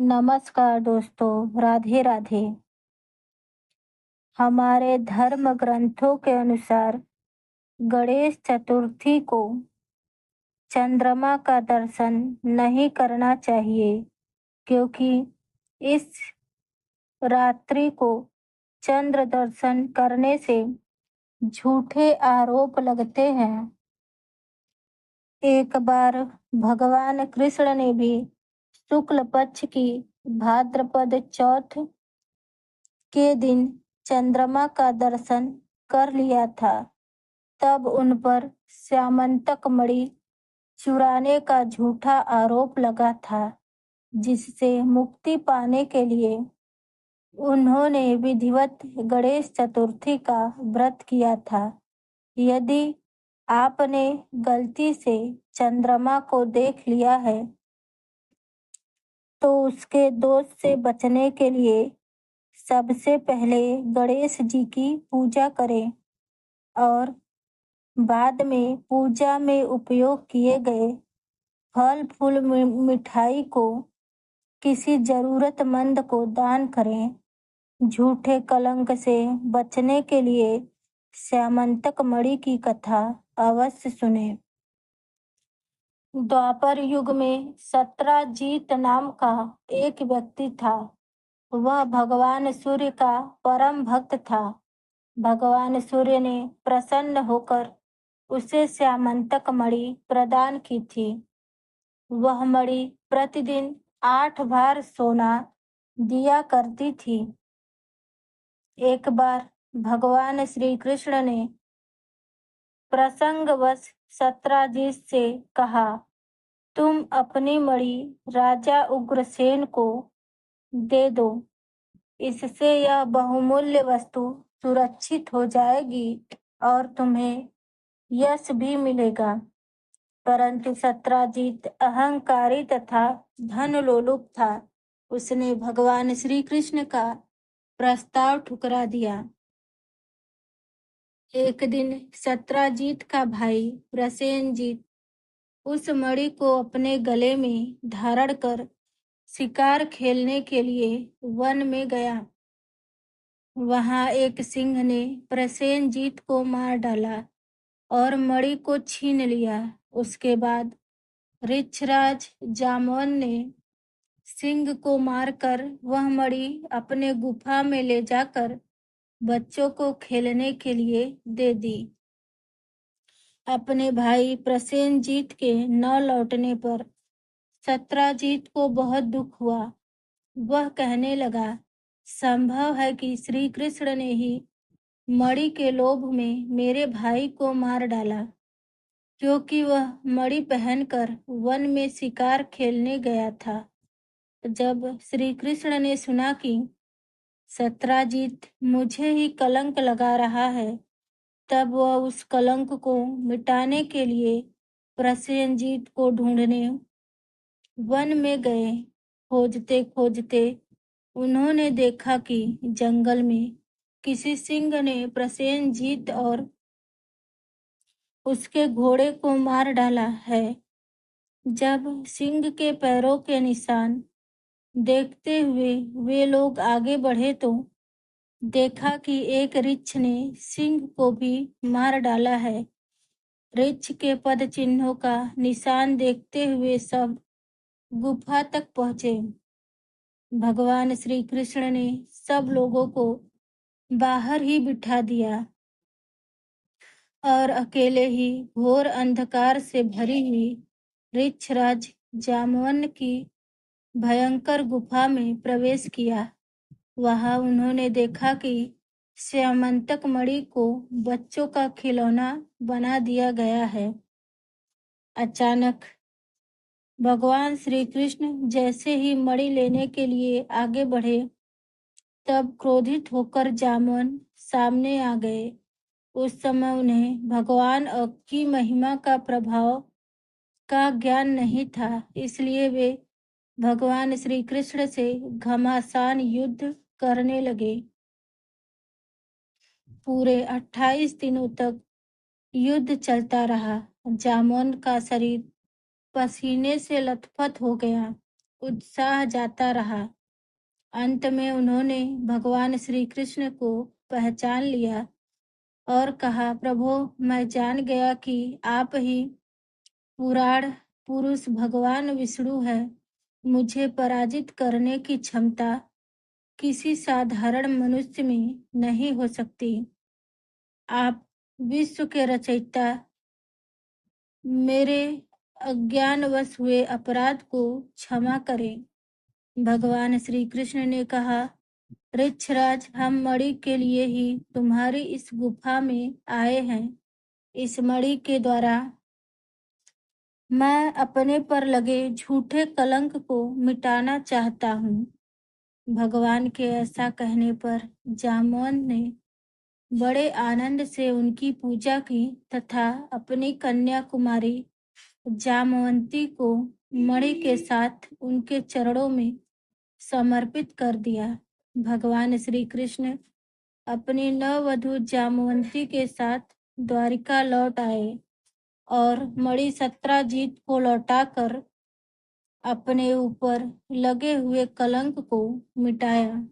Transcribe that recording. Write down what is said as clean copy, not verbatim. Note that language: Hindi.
नमस्कार दोस्तों, राधे राधे। हमारे धर्म ग्रंथों के अनुसार गणेश चतुर्थी को चंद्रमा का दर्शन नहीं करना चाहिए, क्योंकि इस रात्रि को चंद्र दर्शन करने से झूठे आरोप लगते हैं। एक बार भगवान कृष्ण ने भी शुक्ल पक्ष की भाद्रपद चौथ के दिन चंद्रमा का दर्शन कर लिया था। तब उन पर स्यामंतक मणि चुराने का झूठा आरोप लगा था, जिससे मुक्ति पाने के लिए उन्होंने विधिवत गणेश चतुर्थी का व्रत किया था। यदि आपने गलती से चंद्रमा को देख लिया है, तो उसके दोष से बचने के लिए सबसे पहले गणेश जी की पूजा करें और बाद में पूजा में उपयोग किए गए फल फूल मिठाई को किसी जरूरतमंद को दान करें। झूठे कलंक से बचने के लिए स्यामंतक मणि की कथा अवश्य सुने। द्वापर युग में सत्राजीत नाम का एक व्यक्ति था। वह भगवान सूर्य का परम भक्त था। भगवान सूर्य ने प्रसन्न होकर उसे स्यामंतक मणि प्रदान की थी। वह मणि प्रतिदिन 8 बार सोना दिया करती थी। एक बार भगवान श्री कृष्ण ने प्रसंगवश सत्राजीत से कहा, तुम अपनी मणि राजा उग्रसेन को दे दो। इससे यह बहुमूल्य वस्तु सुरक्षित हो जाएगी और तुम्हें यश भी मिलेगा। परंतु सत्राजीत अहंकारी तथा धन लोलुप था। उसने भगवान श्री कृष्ण का प्रस्ताव ठुकरा दिया। एक दिन सत्राजीत का भाई प्रसेनजीत उस मणि को अपने गले में धारण कर शिकार खेलने के लिए वन में गया। वहां एक सिंह ने प्रसेनजीत को मार डाला और मणि को छीन लिया। उसके बाद ऋक्षराज जामवन ने सिंह को मारकर वह मणि अपने गुफा में ले जाकर बच्चों को खेलने के लिए दे दी। अपने भाई प्रसेनजीत के न लौटने पर सत्राजीत को बहुत दुख हुआ। वह कहने लगा, संभव है कि श्री कृष्ण ने ही मणि के लोभ में मेरे भाई को मार डाला, क्योंकि वह मणि पहनकर वन में शिकार खेलने गया था। जब श्री कृष्ण ने सुना कि सत्राजीत मुझे ही कलंक लगा रहा है, तब वह उस कलंक को मिटाने के लिए प्रसेनजीत को ढूंढने वन में गए। खोजते खोजते उन्होंने देखा कि जंगल में किसी सिंह ने प्रसेनजीत और उसके घोड़े को मार डाला है। जब सिंह के पैरों के निशान देखते हुए वे लोग आगे बढ़े तो देखा कि एक ऋक्ष ने सिंह को भी मार डाला है। ऋक्ष के पद चिन्हों का निशान देखते हुए सब गुफा तक पहुंचे। भगवान श्री कृष्ण ने सब लोगों को बाहर ही बिठा दिया और अकेले ही घोर अंधकार से भरी हुई ऋक्षराज जामवन की भयंकर गुफा में प्रवेश किया। वहां उन्होंने देखा कि स्यामंतक मणि को बच्चों का खिलौना बना दिया गया है। अचानक भगवान श्री कृष्ण जैसे ही मणि लेने के लिए आगे बढ़े, तब क्रोधित होकर जामवन सामने आ गए। उस समय उन्हें भगवान की महिमा का प्रभाव का ज्ञान नहीं था, इसलिए वे भगवान श्री कृष्ण से घमासान युद्ध करने लगे। पूरे 28 दिनों तक युद्ध चलता रहा। जामवन का शरीर पसीने से लथपथ हो गया। उत्साह जाता रहा। अंत में उन्होंने भगवान श्री कृष्ण को पहचान लिया और कहा, प्रभु, मैं जान गया कि आप ही पुराण पुरुष भगवान विष्णु है। मुझे पराजित करने की क्षमता किसी साधारण मनुष्य में नहीं हो सकती। आप विश्व के रचयिता, मेरे अज्ञानवश हुए अपराध को क्षमा करें। भगवान श्री कृष्ण ने कहा, ऋक्षराज, हम मणि के लिए ही तुम्हारी इस गुफा में आए हैं। इस मणि के द्वारा मैं अपने पर लगे झूठे कलंक को मिटाना चाहता हूँ। भगवान के ऐसा कहने पर जामवंत ने बड़े आनंद से उनकी पूजा की तथा अपनी कन्या कुमारी जामवंती को मणि के साथ उनके चरणों में समर्पित कर दिया। भगवान श्री कृष्ण अपनी नववधू जामवंती के साथ द्वारिका लौट आए और मणि सत्राजीत को लौटाकर अपने ऊपर लगे हुए कलंक को मिटाया।